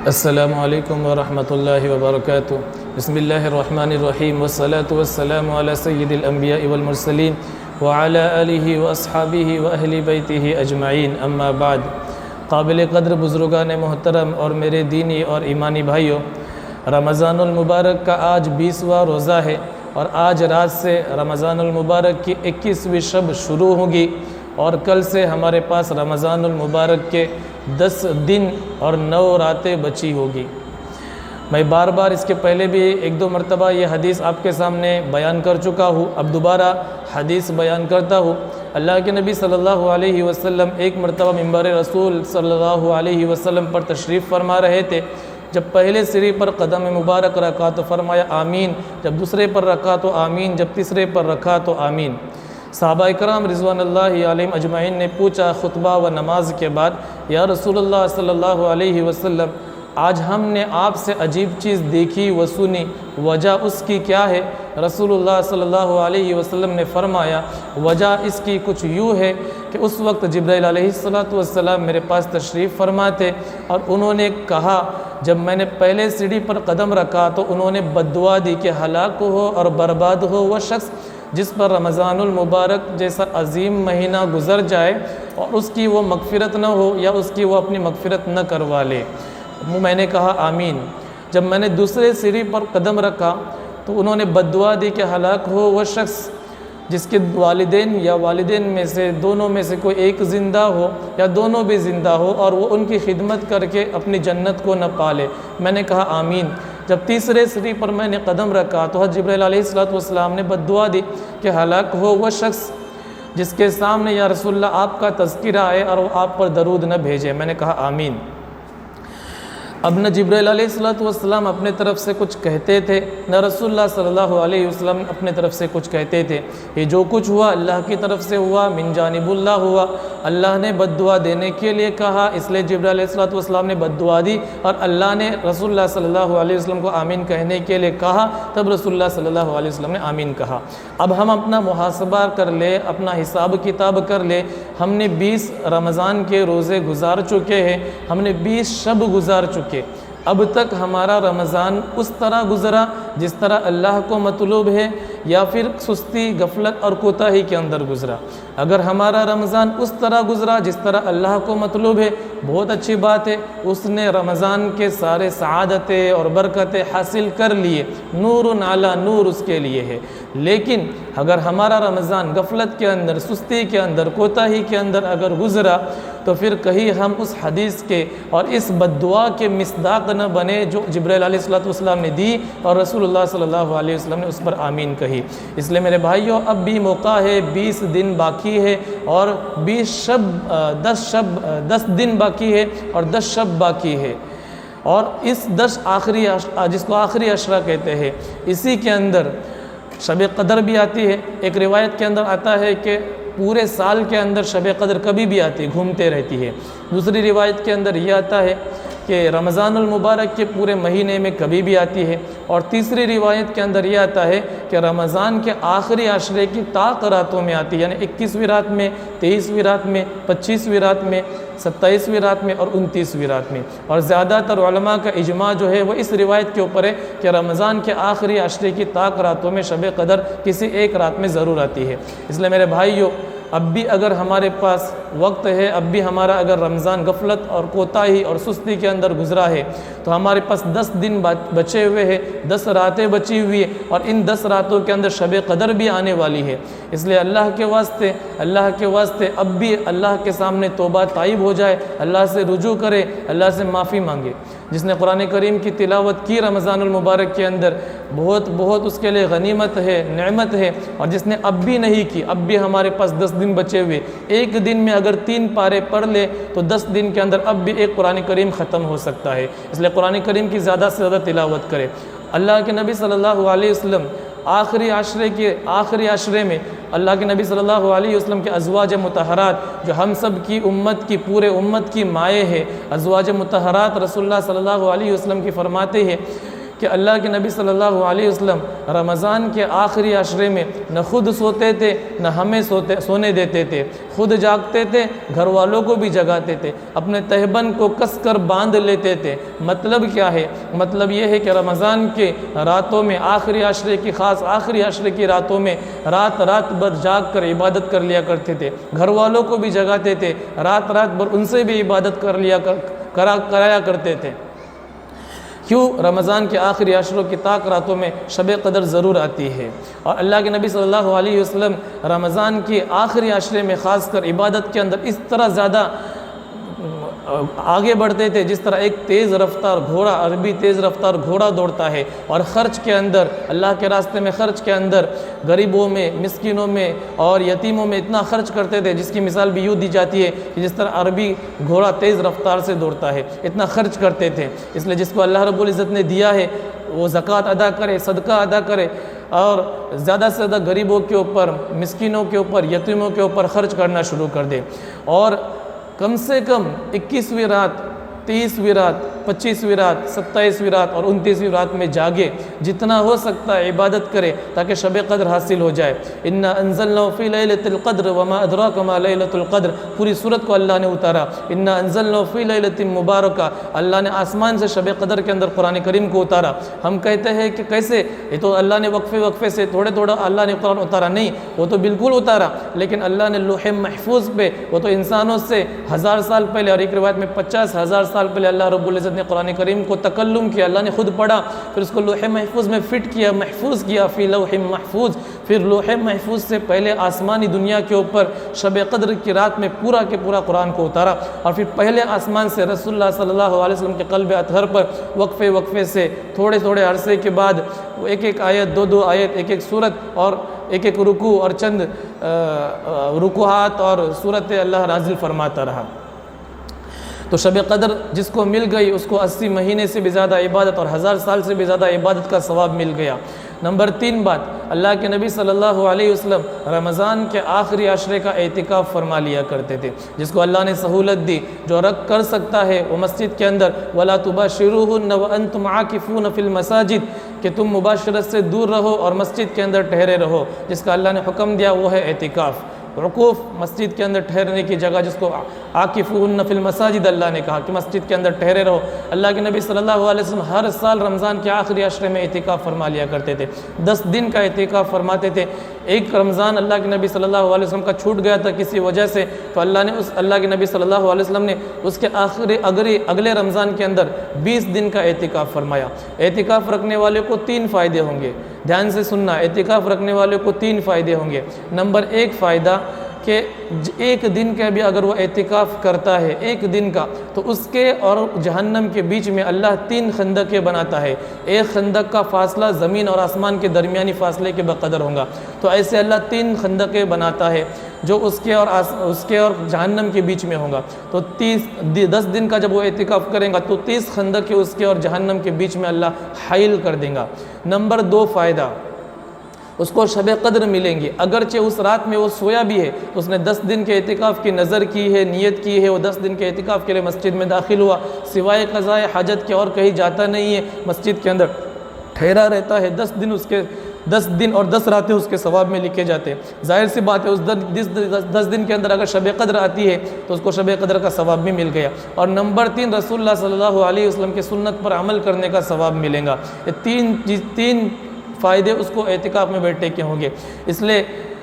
السلام علیکم ورحمۃ اللہ وبرکاتہ۔ بسم اللہ الرحمن الرحیم والصلاة والسلام علی سید الانبیاء والمرسلین وعلی آلہ واصحابہ واہل بیتہ اجمعین، اما بعد۔ قابل قدر بزرگان محترم اور میرے دینی اور ایمانی بھائیوں، رمضان المبارک کا آج 20واں روزہ ہے اور آج رات سے رمضان المبارک کی 21ویں شب شروع ہوگی اور کل سے ہمارے پاس رمضان المبارک کے 10 دن اور 9 راتیں بچی ہوگی۔ میں بار بار اس کے پہلے بھی 1-2 مرتبہ یہ حدیث آپ کے سامنے بیان کر چکا ہوں، اب دوبارہ حدیث بیان کرتا ہوں۔ اللہ کے نبی صلی اللہ علیہ وسلم ایک مرتبہ منبر رسول صلی اللہ علیہ وسلم پر تشریف فرما رہے تھے۔ جب پہلے سری پر قدم مبارک رکھا تو فرمایا آمین، جب دوسرے پر رکھا تو آمین، جب تیسرے پر رکھا تو آمین۔ صحابہ کرام رضوان اللہ علیہم اجمعین نے پوچھا خطبہ و نماز کے بعد، یا رسول اللہ صلی اللہ علیہ وسلم، آج ہم نے آپ سے عجیب چیز دیکھی و سنی، وجہ اس کی کیا ہے؟ رسول اللہ صلی اللہ علیہ وسلم نے فرمایا، وجہ اس کی کچھ یوں ہے کہ اس وقت جبرائیل علیہ السلام میرے پاس تشریف فرما تھے اور انہوں نے کہا، جب میں نے پہلے سیڑھی پر قدم رکھا تو انہوں نے بد دعا دی کہ ہلاک ہو اور برباد ہو وہ شخص جس پر رمضان المبارک جیسا عظیم مہینہ گزر جائے اور اس کی وہ مغفرت نہ ہو یا اس کی وہ اپنی مغفرت نہ کروا لے۔ میں نے کہا آمین۔ جب میں نے دوسرے سیڑھی پر قدم رکھا تو انہوں نے بد دعا دی کہ ہلاک ہو وہ شخص جس کے والدین یا والدین میں سے دونوں میں سے کوئی ایک زندہ ہو یا دونوں بھی زندہ ہو اور وہ ان کی خدمت کر کے اپنی جنت کو نہ پالے۔ میں نے کہا آمین۔ جب تیسرے سیڑھی پر میں نے قدم رکھا تو حضرت جبرائیل علیہ السلام نے بد دعا دی کہ ہلاک ہو وہ شخص جس کے سامنے یا رسول اللہ آپ کا تذکرہ آئے اور وہ آپ پر درود نہ بھیجے۔ میں نے کہا آمین۔ اب نہ جبرائیل علیہ السلام اپنے طرف سے کچھ کہتے تھے، نہ رسول اللہ صلی اللہ علیہ وسلم اپنے طرف سے کچھ کہتے تھے۔ یہ جو کچھ ہوا اللہ کی طرف سے ہوا، من جانب اللہ ہوا۔ اللہ نے بد دعا دینے کے لیے کہا، اس لیے جبرائیل علیہ السلام نے بد دعا دی اور اللہ نے رسول اللہ صلی اللہ علیہ وسلم کو آمین کہنے کے لیے کہا، تب رسول اللہ صلی اللہ علیہ وسلم نے آمین کہا۔ اب ہم اپنا محاسبہ کر لے، اپنا حساب کتاب کر لے۔ ہم نے 20 رمضان کے روزے گزار چکے ہیں، ہم نے 20 شب گزار چکے۔ اب تک ہمارا رمضان اس طرح گزرا جس طرح اللہ کو مطلوب ہے یا پھر سستی، غفلت اور کوتاہی کے اندر گزرا؟ اگر ہمارا رمضان اس طرح گزرا جس طرح اللہ کو مطلوب ہے، بہت اچھی بات ہے، اس نے رمضان کے سارے سعادتیں اور برکتیں حاصل کر لیے، نور علی نور اس کے لیے ہے۔ لیکن اگر ہمارا رمضان غفلت کے اندر، سستی کے اندر، کوتاہی کے اندر اگر گزرا تو پھر کہیں ہم اس حدیث کے اور اس بد دعا کے مصداق نہ بنے جو جبرائیل علیہ السلام نے دی اور رسول اللہ صلی اللہ علیہ وسلم نے اس پر آمین کہی۔ اس لیے میرے بھائیوں، اب بھی موقع ہے، 20 دن باقی ہے اور 10 دن باقی ہے اور 10 شب باقی ہے، اور اس 10 آخری جس کو آخری عشرہ کہتے ہیں، اسی کے اندر شب قدر بھی آتی ہے۔ ایک روایت کے اندر آتا ہے کہ پورے سال کے اندر شب قدر کبھی بھی آتی، گھومتے رہتی ہے۔ دوسری روایت کے اندر یہ آتا ہے کہ رمضان المبارک کے پورے مہینے میں کبھی بھی آتی ہے، اور تیسری روایت کے اندر یہ آتا ہے کہ رمضان کے آخری عشرے کی طاق راتوں میں آتی ہے، یعنی 21ویں رات میں، 23ویں رات میں، 25ویں رات میں، 27ویں رات میں اور 29ویں رات میں۔ اور زیادہ تر علماء کا اجماع جو ہے وہ اس روایت کے اوپر ہے کہ رمضان کے آخری عشرے کی طاق راتوں میں شب قدر کسی ایک رات میں ضرور آتی ہے۔ اس لیے میرے بھائیوں، اب بھی اگر ہمارے پاس وقت ہے، اب بھی ہمارا اگر رمضان غفلت اور کوتاہی اور سستی کے اندر گزرا ہے تو ہمارے پاس 10 دن بچے ہوئے ہیں، 10 راتیں بچی ہوئی ہیں، اور ان 10 راتوں کے اندر شب قدر بھی آنے والی ہے۔ اس لیے اللہ کے واسطے اب بھی اللہ کے سامنے توبہ تائب ہو جائے، اللہ سے رجوع کرے، اللہ سے معافی مانگے۔ جس نے قرآن کریم کی تلاوت کی رمضان المبارک کے اندر، بہت اس کے لیے غنیمت ہے، نعمت ہے، اور جس نے اب بھی نہیں کی، اب بھی ہمارے پاس 10 دن بچے ہوئے، ایک دن میں اگر 3 پارے پڑھ لے تو 10 دن کے اندر اب بھی ایک قرآن کریم ختم ہو سکتا ہے۔ اس لیے قرآن کریم کی زیادہ سے زیادہ تلاوت کرے۔ اللہ کے نبی صلی اللہ علیہ وسلم آخری عشرے میں اللہ کے نبی صلی اللہ علیہ وسلم کے ازواج مطہرات، جو ہم سب کی امت کی، پورے امت کی مائیں ہے، ازواج مطہرات رسول اللہ صلی اللہ علیہ وسلم کی فرماتے ہیں کہ اللہ کے نبی صلی اللہ علیہ وسلم رمضان کے آخری عشرے میں نہ خود سوتے تھے نہ ہمیں سونے دیتے تھے، خود جاگتے تھے، گھر والوں کو بھی جگاتے تھے، اپنے تہبند کو کس کر باندھ لیتے تھے۔ مطلب کیا ہے؟ مطلب یہ ہے کہ رمضان کے راتوں میں آخری عشرے کی، خاص آخری عشرے کی راتوں میں رات بھر جاگ کر عبادت کر لیا کرتے تھے، گھر والوں کو بھی جگاتے تھے، رات بھر ان سے بھی عبادت کرایا کرتے تھے۔ کیوں؟ رمضان کے آخری عشروں کی طاق راتوں میں شب قدر ضرور آتی ہے، اور اللہ کے نبی صلی اللہ علیہ وسلم رمضان کے آخری عشرے میں خاص کر عبادت کے اندر اس طرح زیادہ آگے بڑھتے تھے جس طرح ایک تیز رفتار گھوڑا، عربی تیز رفتار گھوڑا دوڑتا ہے، اور خرچ کے اندر، اللہ کے راستے میں خرچ کے اندر غریبوں میں، مسکینوں میں اور یتیموں میں اتنا خرچ کرتے تھے جس کی مثال بھی یوں دی جاتی ہے کہ جس طرح عربی گھوڑا تیز رفتار سے دوڑتا ہے، اتنا خرچ کرتے تھے۔ اس لیے جس کو اللہ رب العزت نے دیا ہے وہ زکوٰۃ ادا کرے، صدقہ ادا کرے، اور زیادہ سے زیادہ غریبوں کے اوپر، مسکینوں کے اوپر، یتیموں کے اوپر خرچ کرنا شروع کر دے، اور کم سے کم 21ویں رات، 23ویں رات، 25ویں رات، 27ویں رات اور 29ویں رات میں جاگے، جتنا ہو سکتا ہے عبادت کرے تاکہ شب قدر حاصل ہو جائے۔ انا انزلناه فی لیلۃ القدر وما ادراک ما لیلۃ القدر، پوری سورت کو اللہ نے اتارا۔ انا انزلناه فی لیلۃ مبارکہ، اللہ نے آسمان سے شب قدر کے اندر قرآن کریم کو اتارا۔ ہم کہتے ہیں کہ کیسے؟ یہ تو اللہ نے وقفے سے تھوڑا اللہ نے قرآن اتارا، نہیں، وہ تو بالکل اتارا، لیکن اللہ نے لوح محفوظ پہ، وہ تو انسانوں سے 1000 سال پہلے، اور ایک روایت میں 50,000 سال پہلے اللہ رب العزت نے قرآن کریم کو تکلم کیا، اللہ نے خود پڑھا، پھر اس کو لوح محفوظ میں فٹ کیا، محفوظ کیا، فی لوح محفوظ۔ پھر لوح محفوظ سے پہلے آسمانی دنیا کے اوپر شب قدر کی رات میں پورا کے پورا قرآن کو اتارا، اور پھر پہلے آسمان سے رسول اللہ صلی اللہ علیہ وسلم کے قلب اطہر پر وقفے سے تھوڑے عرصے کے بعد ایک آیت، دو آیت، ایک سورت اور ایک رکوع اور چند رکوعات اور سورت اللہ نازل فرماتا رہا۔ تو شب قدر جس کو مل گئی اس کو 80 مہینے سے بھی زیادہ عبادت اور 1000 سال سے بھی زیادہ عبادت کا ثواب مل گیا۔ نمبر 3 بات، اللہ کے نبی صلی اللہ علیہ وسلم رمضان کے آخری عشرے کا اعتکاف فرما لیا کرتے تھے، جس کو اللہ نے سہولت دی، جو رکھ کر سکتا ہے وہ مسجد کے اندر وَلَا تُبَاشِرُوهُنَّ وَأَنْتُمْ عَاكِفُونَ فِي الْمَسَاجِدِ، کہ تم مباشرت سے دور رہو اور مسجد کے اندر ٹھہرے رہو، جس کا اللہ نے حکم دیا وہ ہے اعتکاف۔ عقوف، مسجد کے اندر ٹھہرنے کی جگہ، جس کو عاکفون فی المساجد اللہ نے کہا کہ مسجد کے اندر ٹھہرے رہو۔ اللہ کے نبی صلی اللہ علیہ وسلم ہر سال رمضان کے آخری عشرے میں اعتکاف فرما لیا کرتے تھے، 10 دن کا اعتکاف فرماتے تھے۔ ایک رمضان اللہ کے نبی صلی اللہ علیہ وسلم کا چھوٹ گیا تھا کسی وجہ سے، تو اللہ کے نبی صلی اللہ علیہ وسلم نے اس کے اگلے رمضان کے اندر 20 دن کا اعتکاف فرمایا۔ اعتکاف رکھنے والے کو 3 فائدے ہوں گے، دھیان سے سننا، اعتکاف رکھنے والے کو 3 فائدے ہوں گے۔ نمبر 1 فائدہ کہ ایک دن کا بھی اگر وہ اعتکاف کرتا ہے، ایک دن کا، تو اس کے اور جہنم کے بیچ میں اللہ 3 خندقیں بناتا ہے، ایک خندق کا فاصلہ زمین اور آسمان کے درمیانی فاصلے کے بقدر ہوگا، تو ایسے اللہ 3 خندقیں بناتا ہے جو اس کے اور جہنم کے بیچ میں ہوگا۔ تو 10 دن کا جب وہ اعتکاف کریں گا تو 30 خندقیں اس کے اور جہنم کے بیچ میں اللہ حائل کر دیں گا۔ نمبر 2 فائدہ، اس کو شب قدر ملیں گی، اگرچہ اس رات میں وہ سویا بھی ہے تو اس نے 10 دن کے اعتکاف کی نظر کی ہے، نیت کی ہے، وہ 10 دن کے اعتکاف کے لیے مسجد میں داخل ہوا، سوائے قضاء حاجت کے اور کہیں جاتا نہیں ہے، مسجد کے اندر ٹھہرا رہتا ہے، 10 دن اس کے 10 دن اور 10 راتیں اس کے ثواب میں لکھے جاتے ہیں۔ ظاہر سی بات ہے اس 10 دن کے اندر اگر شب قدر آتی ہے تو اس کو شب قدر کا ثواب بھی مل گیا۔ اور نمبر 3 رسول اللہ صلی اللہ علیہ وسلم کی سنت پر عمل کرنے کا ثواب ملے گا۔ یہ 3 فائدے اس کو اعتکاف میں بیٹھے کے ہوں گے۔ اس لیے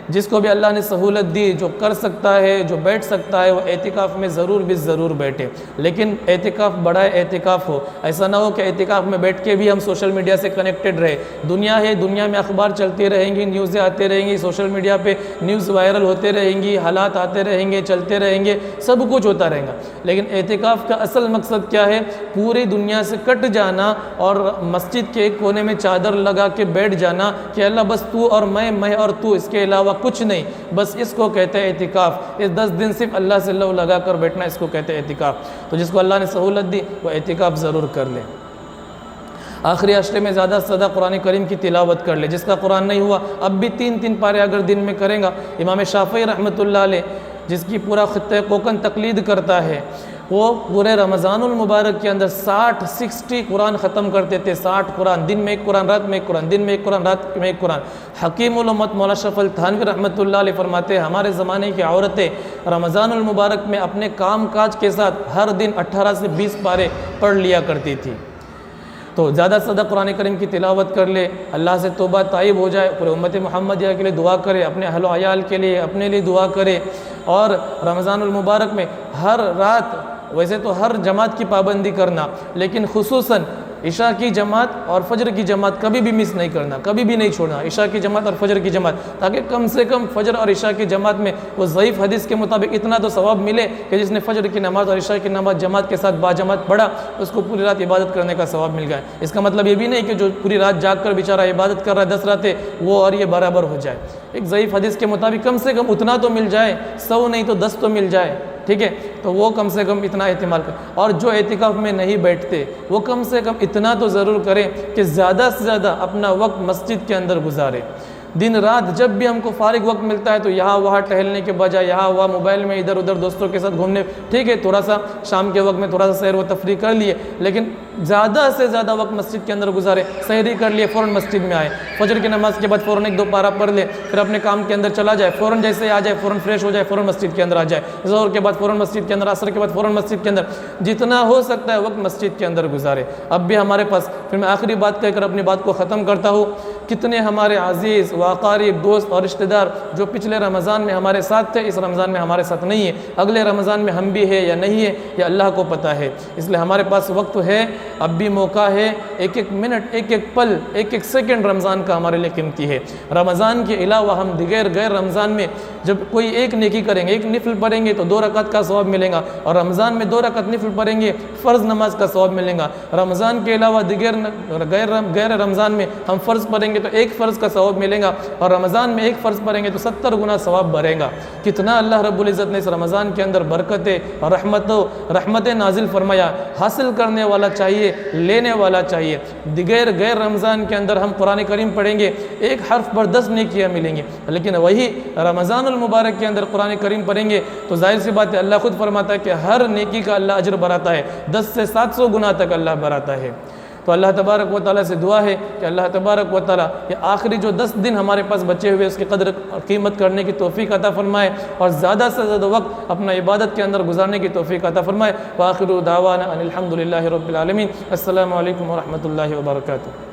جس کو بھی اللہ نے سہولت دی، جو کر سکتا ہے، جو بیٹھ سکتا ہے، وہ اعتکاف میں ضرور بیٹھے، لیکن اعتکاف بڑا اعتکاف ہو، ایسا نہ ہو کہ اعتکاف میں بیٹھ کے بھی ہم سوشل میڈیا سے کنیکٹڈ رہے۔ دنیا ہے، دنیا میں اخبار چلتے رہیں گی، نیوزیں آتے رہیں گی، سوشل میڈیا پہ نیوز وائرل ہوتے رہیں گی، حالات آتے رہیں گے، چلتے رہیں گے، سب کچھ ہوتا رہے گا، لیکن اعتکاف کا اصل مقصد کیا ہے؟ پوری دنیا سے کٹ جانا اور مسجد کے ایک کونے میں چادر لگا کے بیٹھ جانا کہ اللہ بس تو اور میں اور تو، اس کے علاوہ کچھ نہیں، بس اس کو کہتے ہیں اعتکاف۔ اس 10 دن صرف اللہ سے لو لگا کر بیٹھنا، اس کو کہتے ہیں اعتکاف۔ تو جس کو اللہ نے سہولت دی وہ اعتکاف ضرور کر لے۔ آخری عشرے میں زیادہ سے زیادہ قرآن کریم کی تلاوت کر لے، جس کا قرآن نہیں ہوا اب بھی 3 پارے اگر دن میں کرے گا۔ امام شافعی رحمۃ اللہ علیہ جس کی پورا خطہ کوکن تقلید کرتا ہے، وہ پورے رمضان المبارک کے اندر 60 قرآن ختم کرتے تھے. 60 قرآن، دن میں ایک قرآن، رات میں ایک قرآن، دن میں ایک قرآن، رات میں ایک قرآن. حکیم الامت مولانا اشرف علی تھانوی رحمۃ اللہ علیہ فرماتے ہیں ہمارے زمانے کی عورتیں رمضان المبارک میں اپنے کام کاج کے ساتھ ہر دن 18 سے 20 پارے پڑھ لیا کرتی تھی. تو زیادہ سے زیادہ قرآن کریم کی تلاوت کر لے، اللہ سے توبہ طائب ہو جائے، پورے امت محمدیہ کے لیے دعا کرے، اپنے اہل و عیال کے لیے، اپنے لیے دعا کرے. اور رمضان المبارک میں ہر رات، ویسے تو ہر جماعت کی پابندی کرنا، لیکن خصوصاً عشاء کی جماعت اور فجر کی جماعت کبھی بھی مس نہیں کرنا، کبھی بھی نہیں چھوڑنا. عشاء کی جماعت اور فجر کی جماعت، تاکہ کم سے کم فجر اور عشاء کی جماعت میں وہ ضعیف حدیث کے مطابق اتنا تو ثواب ملے کہ جس نے فجر کی نماز اور عشاء کی نماز جماعت کے ساتھ باجماعت پڑھا، اس کو پوری رات عبادت کرنے کا ثواب مل گیا. اس کا مطلب یہ بھی نہیں کہ جو پوری رات جاگ کر بیچارہ عبادت کر رہا ہے 10 راتیں، وہ اور یہ برابر ہو جائے. ایک ضعیف حدیث کے مطابق کم سے کم اتنا تو مل جائے، 100 نہیں تو 10 تو مل جائے. ٹھیک ہے، تو وہ کم سے کم اتنا اہتمام کریں. اور جو اعتکاف میں نہیں بیٹھتے وہ کم سے کم اتنا تو ضرور کریں کہ زیادہ سے زیادہ اپنا وقت مسجد کے اندر گزارے. دن رات جب بھی ہم کو فارغ وقت ملتا ہے تو یہاں وہاں ٹہلنے کے بجائے یہاں وہاں موبائل میں ادھر ادھر دوستوں کے ساتھ گھومنے، ٹھیک ہے تھوڑا سا شام کے وقت میں تھوڑا سا سیر و تفریح کر لیے، لیکن زیادہ سے زیادہ وقت مسجد کے اندر گزارے. سحری کر لیے فوراً مسجد میں آئے، فجر کی نماز کے بعد فوراً 1-2 پارہ پڑھ لے، پھر اپنے کام کے اندر چلا جائے، فوراً جیسے آ جائے فوراً فریش ہو جائے، فوراً مسجد کے اندر آ جائے. ظہر کے بعد فوراً مسجد کے اندر، عصر کے بعد فوراً مسجد کے اندر، جتنا ہو سکتا ہے وقت مسجد کے اندر گزارے. اب بھی ہمارے پاس، پھر میں آخری بات کہہ کر اپنی بات کو ختم کرتا ہوں، کتنے ہمارے عزیز و اقارب، دوست اور رشتہ دار جو پچھلے رمضان میں ہمارے ساتھ تھے، اس رمضان میں ہمارے ساتھ نہیں ہے. اگلے رمضان میں ہم بھی ہے یا نہیں ہے یہ اللہ کو پتہ ہے. اس لیے ہمارے پاس وقت ہے، اب بھی موقع ہے. ایک ایک منٹ، ایک ایک پل، ایک ایک سیکنڈ رمضان کا ہمارے لیے قیمتی ہے. رمضان کے علاوہ ہم غیر رمضان میں جب کوئی ایک نیکی کریں گے، ایک نفل پڑھیں گے تو 2 رکعت کا ثواب ملے گا، اور رمضان میں 2 رکعت نفل پڑھیں گے فرض نماز کا ثواب ملے گا. رمضان کے علاوہ غیر رمضان میں ہم فرض پڑھیں گے تو 1 فرض کا ثواب ملے گا، اور رمضان میں 1 فرض پڑھیں گے تو 70 گنا ثواب بڑھے گا. کتنا اللہ رب العزت نے اس رمضان کے اندر برکتیں اور رحمتیں نازل فرمایا. حاصل کرنے والا چاہیے، لینے والا چاہیے. غیر رمضان کے اندر ہم قرآن کریم پڑھیں گے، 1 حرف پر 10 نیکیاں ملیں گی، لیکن وہی رمضان المبارک کے اندر قرآن کریم پڑھیں گے تو ظاہر سی بات ہے اللہ خود فرماتا ہے کہ ہر نیکی کا اللہ اجر بڑھاتا ہے، 10 سے 700 گنا تک اللہ بڑھاتا ہے. تو اللہ تبارک و تعالیٰ سے دعا ہے کہ اللہ تبارک و تعالیٰ یہ آخری جو 10 دن ہمارے پاس بچے ہوئے اس کی قدر قیمت کرنے کی توفیق عطا فرمائے، اور زیادہ سے زیادہ وقت اپنا عبادت کے اندر گزارنے کی توفیق عطا فرمائے. وآخر دعوانا ان الحمد للہ رب العالمین. السلام علیکم ورحمۃ اللہ وبرکاتہ.